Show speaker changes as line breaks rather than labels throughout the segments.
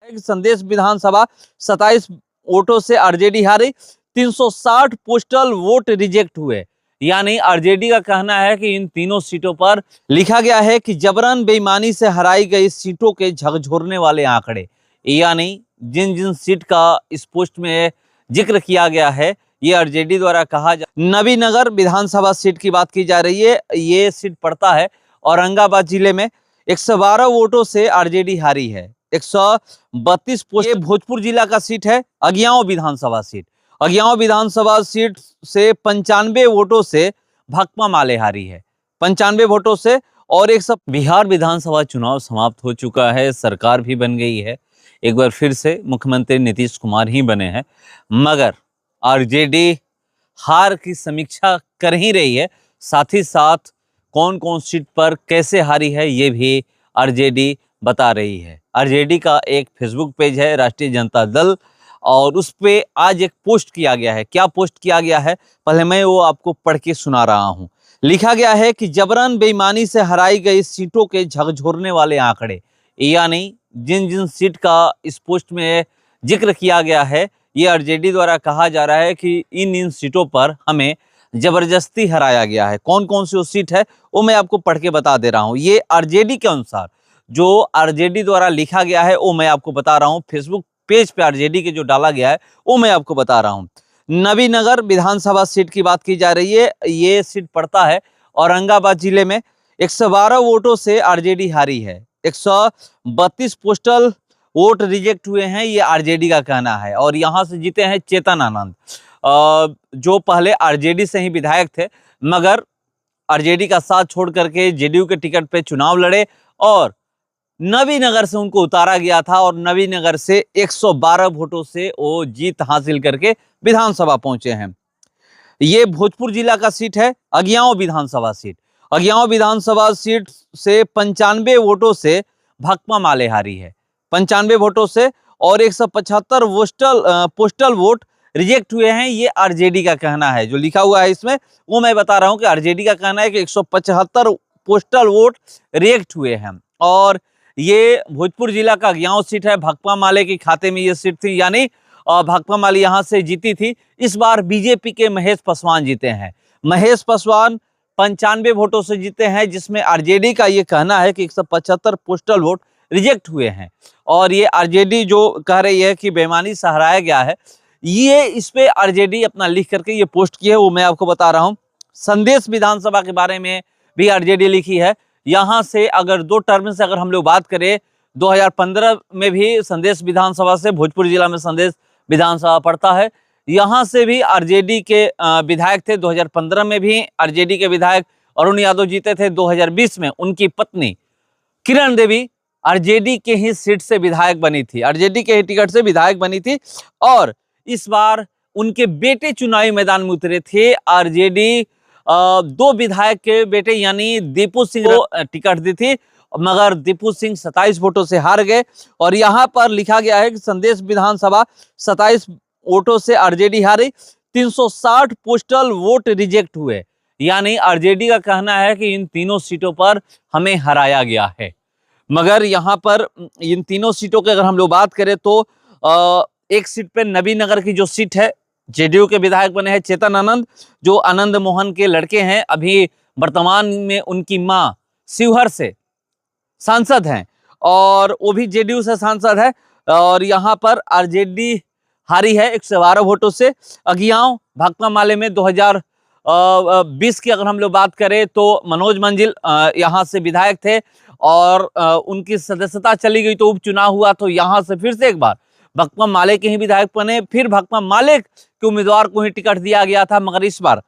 संदेश विधानसभा 27 वोटों से आरजेडी हारी, 360 पोस्टल वोट रिजेक्ट हुए। यानी आरजेडी का कहना है कि इन तीनों सीटों पर लिखा गया है कि जबरन बेईमानी से हराई गई सीटों के झकझोरने वाले आंकड़े। यानी जिन जिन सीट का इस पोस्ट में जिक्र किया गया है, ये आरजेडी द्वारा कहा नबीनगर विधानसभा सीट की बात की जा रही है। ये सीट पड़ता है औरंगाबाद जिले में। 112 वोटों से आरजेडी हारी है। 132 पोस्ट। भोजपुर जिला का सीट है अगियाओं विधानसभा सीट। अगियाओं विधानसभा सीट से 95 वोटों से भाकपा माले हारी है, 95 वोटों से। और बिहार विधानसभा चुनाव समाप्त हो चुका है, सरकार भी बन गई है। एक बार फिर से मुख्यमंत्री नीतीश कुमार ही बने हैं, मगर आरजेडी हार की समीक्षा कर ही रही है। साथ ही साथ कौन कौन सीट पर कैसे हारी है ये भी आरजेडी बता रही है। आरजेडी का एक फेसबुक पेज है राष्ट्रीय जनता दल, और उस पे आज एक पोस्ट किया गया है। क्या पोस्ट किया गया है, पहले मैं वो आपको पढ़ के सुना रहा हूं। लिखा गया है कि जबरन बेईमानी से हराई गई सीटों के झकझोरने वाले आंकड़े। यानी जिन जिन सीट का इस पोस्ट में जिक्र किया गया है, ये आरजेडी द्वारा कहा जा रहा है कि इन सीटों पर हमें जबरदस्ती हराया गया है। कौन कौन सी वो सीट है वो मैं आपको पढ़ के बता दे रहा हूं। ये आरजेडी के अनुसार जो आरजेडी द्वारा लिखा गया है वो मैं आपको बता रहा हूं। फेसबुक पेज पे आरजेडी के जो डाला गया है वो मैं आपको बता रहा हूं। नबीनगर विधानसभा सीट की बात की जा रही है। ये सीट पड़ता है औरंगाबाद जिले में। 112 वोटों से आरजेडी हारी है। 132 पोस्टल वोट रिजेक्ट हुए हैं, ये आरजेडी का कहना है। और यहां से जीते हैं चेतन आनंद, जो पहले आरजेडी से ही विधायक थे, मगर आरजेडी का साथ छोड़ करके जेडीयू के टिकट पे चुनाव लड़े और नबीनगर से उनको उतारा गया था। और नबीनगर से 112 वोटों से वो जीत हासिल करके विधानसभा पहुंचे हैं। ये भोजपुर जिला का सीट है अगियाओं विधानसभा सीट। अगियाओं विधानसभा सीट से 95 वोटों से भाकपा माले हारी है, 95 वोटों से। और 175 पोस्टल वोट रिजेक्ट हुए हैं, ये आरजेडी का कहना है। जो लिखा हुआ है इसमें वो मैं बता रहा हूं कि आरजेडी का कहना है कि 175 पोस्टल वोट रिजेक्ट हुए हैं। और ये भोजपुर जिला का अगियाओं सीट है, भाकपा माले के खाते में ये सीट थी। यानी भाकपा माले यहां से जीती थी। इस बार बीजेपी के महेश पासवान जीते हैं। महेश पासवान 95 वोटों से जीते हैं, जिसमें आरजेडी का ये कहना है कि 175 पोस्टल वोट रिजेक्ट हुए हैं। और ये आरजेडी जो कह रही है कि बेईमानी से हराया गया है, ये इस पे आरजेडी अपना लिख करके ये पोस्ट की है, वो मैं आपको बता रहा हूं। संदेश विधानसभा के बारे में भी आरजेडी लिखी है। यहां से अगर 2 टर्म से अगर हम लोग बात करें, 2015 में भी संदेश विधानसभा से भोजपुर जिला में संदेश विधानसभा पड़ता है, यहां से भी आरजेडी के विधायक थे। 2015 में भी आरजेडी के विधायक अरुण यादव जीते थे। 2020 में उनकी पत्नी किरण देवी आरजेडी के ही सीट से विधायक बनी थी, आरजेडी के ही टिकट से विधायक बनी थी। और इस बार उनके बेटे चुनावी मैदान में उतरे थे। आरजेडी 2 विधायक के बेटे यानी दीपू सिंह को टिकट दी थी, मगर दीपू सिंह 27 वोटों से हार गए। और यहां पर लिखा गया है कि संदेश विधानसभा 27 वोटों से आरजेडी हारी, 360 पोस्टल वोट रिजेक्ट हुए। यानी आरजेडी का कहना है कि इन तीनों सीटों पर हमें हराया गया है। मगर यहां पर इन तीनों सीटों की अगर हम लोग बात करें तो एक सीट पे नबीनगर की जो सीट है, जेडीयू के विधायक बने हैं चेतन आनंद, जो आनंद मोहन के लड़के हैं। अभी वर्तमान में उनकी मां शिवहर से सांसद हैं और वो भी जेडीयू से सांसद है। और यहाँ पर आरजेडी हारी है 112 वोटों से। अगियाओं भाकपा माले में 2020 की अगर हम लोग बात करें तो मनोज मंजिल यहाँ से विधायक थे और उनकी सदस्यता चली गई, तो उपचुनाव हुआ, तो यहाँ से फिर से एक बार भाकपा माले के ही विधायक बने। फिर भाकपा माले के उम्मीदवार को ही टिकट दिया गया था, मगर इस बार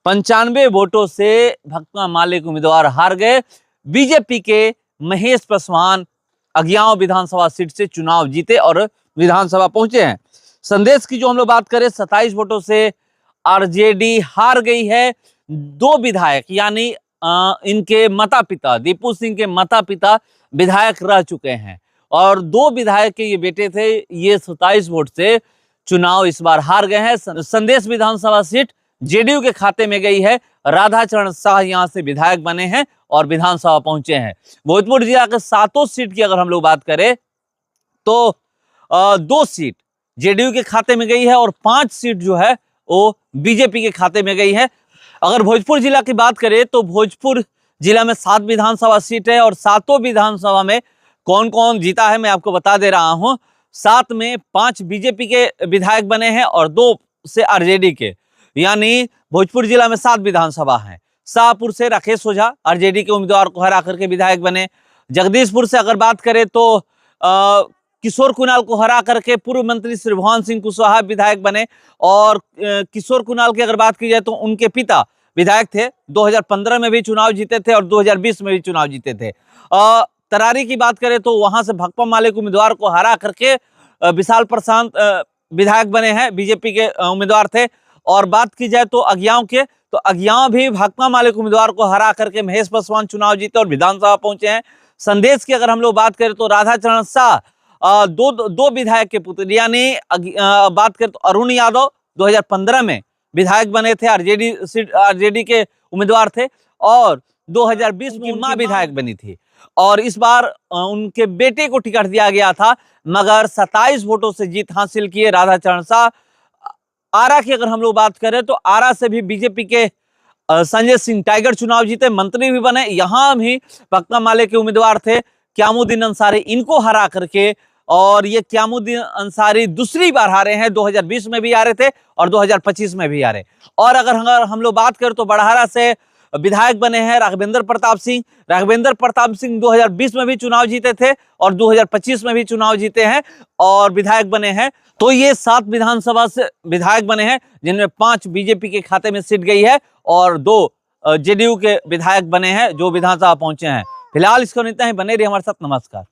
95 वोटों से भाकपा माले के उम्मीदवार हार गए। बीजेपी के महेश पासवान अगियाओं विधानसभा सीट से चुनाव जीते और विधानसभा पहुंचे हैं। संदेश की जो हम लोग बात करें, 27 वोटों से आरजेडी हार गई है। 2 विधायक यानी इनके माता पिता, दीपू सिंह के माता पिता विधायक रह चुके हैं और 2 विधायक के ये बेटे थे, ये 27 वोट से चुनाव इस बार हार गए हैं। संदेश विधानसभा सीट जेडीयू के खाते में गई है। राधाचरण शाह यहां से विधायक बने हैं और विधानसभा पहुंचे हैं। भोजपुर जिला के 7 सीट की अगर हम लोग बात करें तो 2 सीट जेडीयू के खाते में गई है और 5 सीट जो है वो बीजेपी के खाते में गई है। अगर भोजपुर जिला की बात करें तो भोजपुर जिला में 7 विधानसभा सीट है और 7 विधानसभा में कौन कौन जीता है मैं आपको बता दे रहा हूं। 7 में 5 बीजेपी के विधायक बने हैं और 2 से आरजेडी के, यानी भोजपुर जिला में 7 विधानसभा हैं। शाहपुर से राकेश ओझा आरजेडी के उम्मीदवार को हरा करके विधायक बने। जगदीशपुर से अगर बात करें तो किशोर कुणाल को हरा करके पूर्व मंत्री श्री भुवन सिंह कुशवाहा विधायक बने। और किशोर कुणाल की अगर बात की जाए तो उनके पिता विधायक थे, 2015 में भी चुनाव जीते थे और 2020 में भी चुनाव जीते थे। तरारी की बात करें तो वहां से भकपा माले के उम्मीदवार को हरा करके विशाल प्रशांत विधायक बने हैं, बीजेपी के उम्मीदवार थे। और बात की जाए तो अगियाव के, तो अगियाव भी भकपा माले के उम्मीदवार को हरा करके महेश पासवान चुनाव जीते और विधानसभा पहुंचे हैं। संदेश की अगर हम लोग बात करें तो राधा चरण शाह दो विधायक के पुत्र, यानी बात करें तो अरुण यादव 2015 में विधायक बने थे, आरजेडी के उम्मीदवार थे और 2020 में मां विधायक बनी थी। और इस बार उनके बेटे को टिकट दिया गया था मगर 27 वोटों से जीत हासिल किए राधा चरण शाह। आरा की अगर हम लोग बात करें तो आरा से भी बीजेपी के संजय सिंह टाइगर चुनाव जीते, मंत्री भी बने। यहां भी भकपा माले के उम्मीदवार थे क्यामुद्दीन अंसारी, इनको हरा करके, और ये क्यामुद्दीन अंसारी दूसरी बार हारे हैं, 2020 में भी हारे थे और 2025 में भी हारे। और अगर हम लोग बात करें तो बड़हरा से विधायक बने हैं राघवेंद्र प्रताप सिंह। राघवेंद्र प्रताप सिंह 2020 में भी चुनाव जीते थे और 2025 में भी चुनाव जीते हैं और विधायक बने हैं। तो ये 7 विधानसभा से विधायक बने हैं जिनमें 5 बीजेपी के खाते में सीट गई है और 2 जेडीयू के विधायक बने हैं जो विधानसभा पहुंचे हैं। फिलहाल इसको इतना ही, बने रहिए हमारे साथ। नमस्कार।